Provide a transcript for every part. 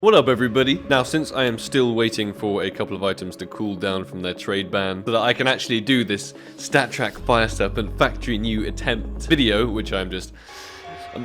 What up everybody? Now since I am still waiting for a couple of items to cool down from their trade ban so that I can actually do this StatTrak Firestep and factory new attempt video, which I'm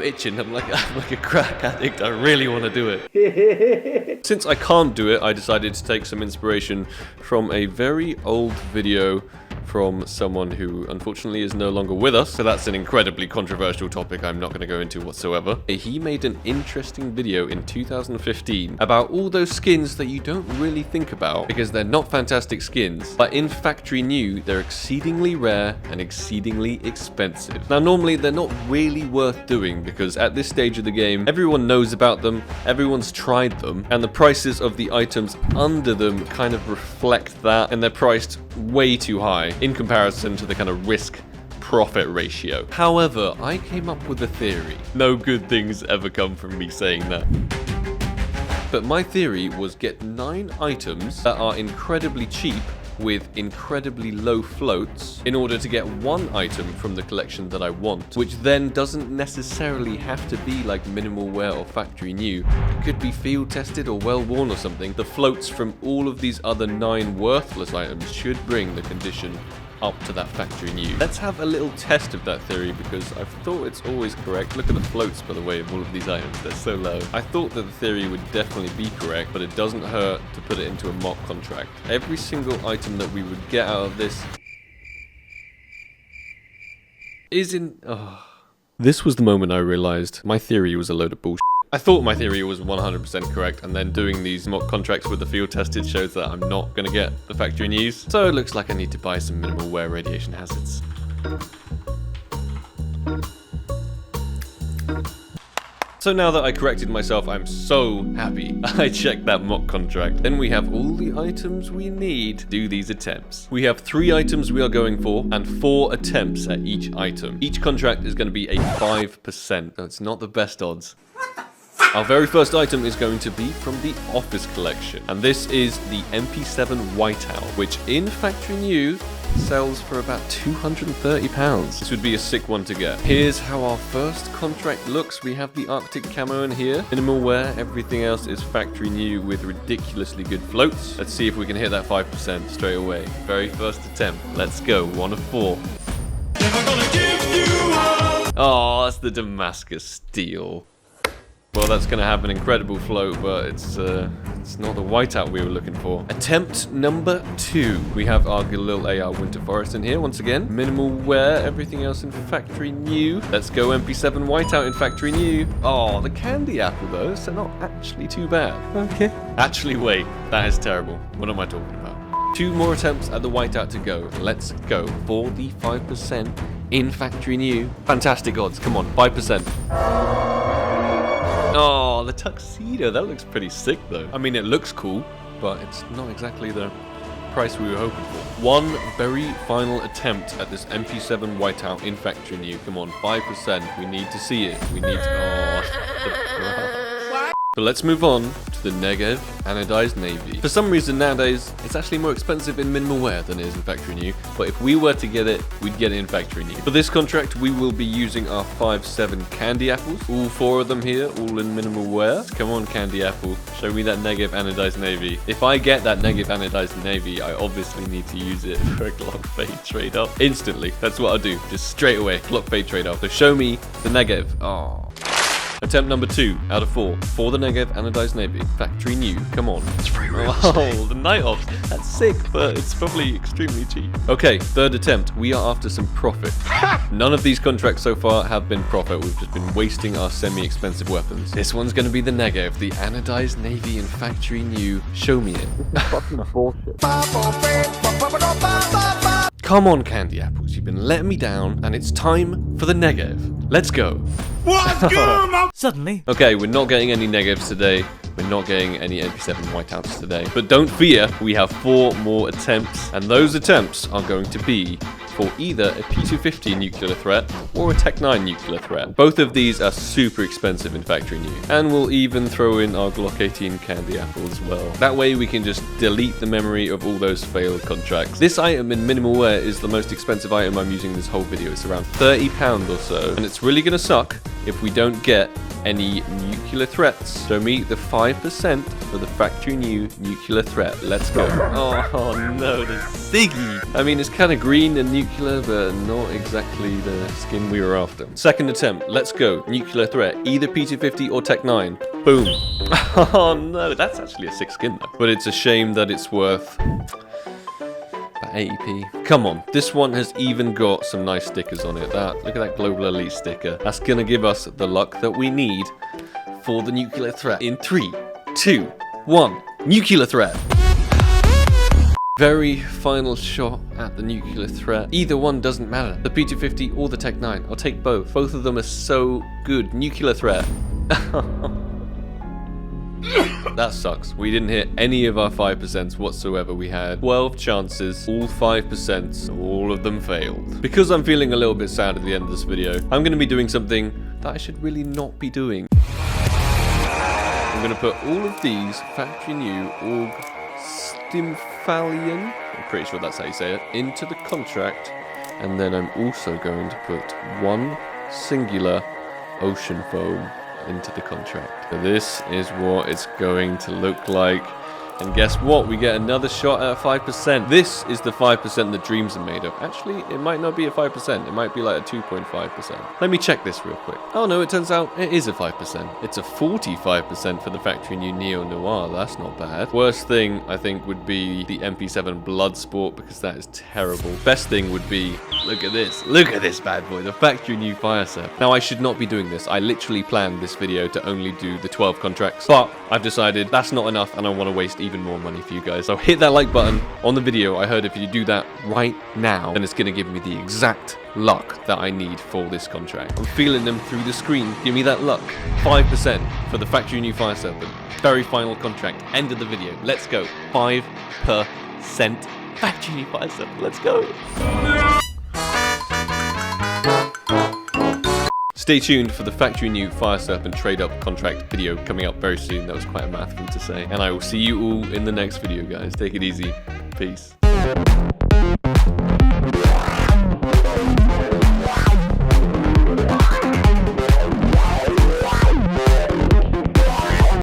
itching, I'm like a crack addict, I really want to do it. Since I can't do it, I decided to take some inspiration from a very old video from someone who unfortunately is no longer with us, so that's an incredibly controversial topic I'm not going to go into whatsoever. He made an interesting video in 2015 about all those skins that you don't really think about because they're not fantastic skins, but in factory new, they're exceedingly rare and exceedingly expensive. Now normally they're not really worth doing because at this stage of the game, everyone knows about them, everyone's tried them, and the prices of the items under them kind of reflect that, and they're priced way too high in comparison to the kind of risk-profit ratio. However, I came up with a theory. No good things ever come from me saying that. But my theory was get 9 items that are incredibly cheap with incredibly low floats in order to get 1 item from the collection that I want, which then doesn't necessarily have to be like minimal wear or factory new. It could be field tested or well worn or something. The floats from all of these other 9 worthless items should bring the condition up to that factory new. Let's have a little test of that theory because I've thought it's always correct. Look at the floats, by the way, of all of these items. They're so low. I thought that the theory would definitely be correct, but it doesn't hurt to put it into a mock contract. Every single item that we would get out of this is in... This was the moment I realized my theory was a load of bullshit. I thought my theory was 100% correct, and then doing these mock contracts with the field tested shows that I'm not going to get the factory news. So it looks like I need to buy some minimal wear radiation hazards. So now that I corrected myself, I'm so happy I checked that mock contract. Then we have all the items we need to do these attempts. We have 3 items we are going for and 4 attempts at each item. Each contract is going to be a 5%. So it's not the best odds. Our very first item is going to be from the Office Collection, and this is the MP7 Whiteout, which in factory new sells for about £230. This would be a sick one to get. Here's how our first contract looks. We have the Arctic camo in here, minimal wear, everything else is factory new with ridiculously good floats. Let's see if we can hit that 5% straight away. Very first attempt, let's go, 1 of 4. Never gonna give you up. Oh, that's the Damascus Steel. Well, that's going to have an incredible float, but it's not the whiteout we were looking for. Attempt number 2. We have our good little AR Winter Forest in here once again. Minimal wear, everything else in factory new. Let's go MP7 whiteout in factory new. Oh, the candy apple though, so not actually too bad. Okay. Actually, wait, that is terrible. What am I talking about? 2 more attempts at the whiteout to go. Let's go for the 5% in factory new. Fantastic odds. Come on, 5%. Oh, the tuxedo. That looks pretty sick, though. I mean, it looks cool, but it's not exactly the price we were hoping for. 1 very final attempt at this MP7 whiteout in factory new. Come on, 5%. We need to see it. We need to... Oh, but let's move on to the Negev Anodized Navy. For some reason nowadays, it's actually more expensive in minimal wear than it is in factory new, but if we were to get it, we'd get it in factory new. For this contract, we will be using our 5/7 candy apples. All 4 of them here, all in minimal wear. Come on, candy apple, show me that Negev Anodized Navy. If I get that Negev Anodized Navy, I obviously need to use it for a Glock fade trade up instantly. That's what I'll do, just straight away, Glock fade trade up. So show me the Negev. Oh. Attempt number 2 out of 4 for the Negev Anodized Navy. Factory new. Come on. It's free real estate. Oh, the night ops. That's sick, but it's probably extremely cheap. Okay, 3rd attempt. We are after some profit. None of these contracts so far have been profit. We've just been wasting our semi-expensive weapons. This one's going to be the Negev, the Anodized Navy in factory new. Show me it. This is fucking bullshit. Come on, candy apples. You've been letting me down, and it's time for the Negev. Let's go. What's good, man? Suddenly. Okay, we're not getting any Negevs today. We're not getting any MP7 whiteouts today. But don't fear, we have 4 more attempts, and those attempts are going to be for either a P250 nuclear threat or a Tech 9 nuclear threat. Both of these are super expensive in factory new, and we'll even throw in our Glock 18 candy apple as well. That way we can just delete the memory of all those failed contracts. This item in minimal wear is the most expensive item I'm using this whole video. It's around £30 or so, and it's really gonna suck if we don't get any nuclear threats. So meet the 5% for the factory new nuclear threat. Let's go. Oh no, the Ziggy. I mean, it's kind of green and nuclear, but not exactly the skin we were after. Second attempt. Let's go. Nuclear threat. Either P250 or Tech 9. Boom. Oh no, that's actually a sick skin though. But it's a shame that it's worth 80p. Come on, this one has even got some nice stickers on it. Look at that Global Elite sticker. That's gonna give us the luck that we need for the nuclear threat. In 3, 2, 1, nuclear threat. Very final shot at the nuclear threat. Either one doesn't matter. The P250 or the Tech 9. I'll take both. Both of them are so good. Nuclear threat. That sucks. We didn't hit any of our 5% whatsoever. We had 12 chances, all 5%, all of them failed. Because I'm feeling a little bit sad at the end of this video, I'm going to be doing something that I should really not be doing. I'm going to put all of these factory new Org Stimfalion, I'm pretty sure that's how you say it, into the contract, and then I'm also going to put one singular ocean foam into the contract. So this is what it's going to look like. And guess what? We get another shot at 5%. This is the 5% that dreams are made of. Actually, it might not be a 5%. It might be like a 2.5%. Let me check this real quick. Oh no, it turns out it is a 5%. It's a 45% for the factory new Neo Noir. That's not bad. Worst thing, I think, would be the MP7 Bloodsport, because that is terrible. Best thing would be, look at this. Look at this bad boy, the factory new Fire Serp. Now, I should not be doing this. I literally planned this video to only do the 12 contracts, but I've decided that's not enough and I want to waste even more money for you guys. So hit that like button on the video. I heard if you do that right now, then it's going to give me the exact luck that I need for this contract. I'm feeling them through the screen. Give me that luck. 5% for the factory new Fire Serpent. Very final contract. End of the video. Let's go. 5% factory new Fire Serpent. Let's go. Stay tuned for the factory new Fire Serpent trade up contract video coming up very soon. That was quite a mouthful to say. And I will see you all in the next video, guys. Take it easy. Peace.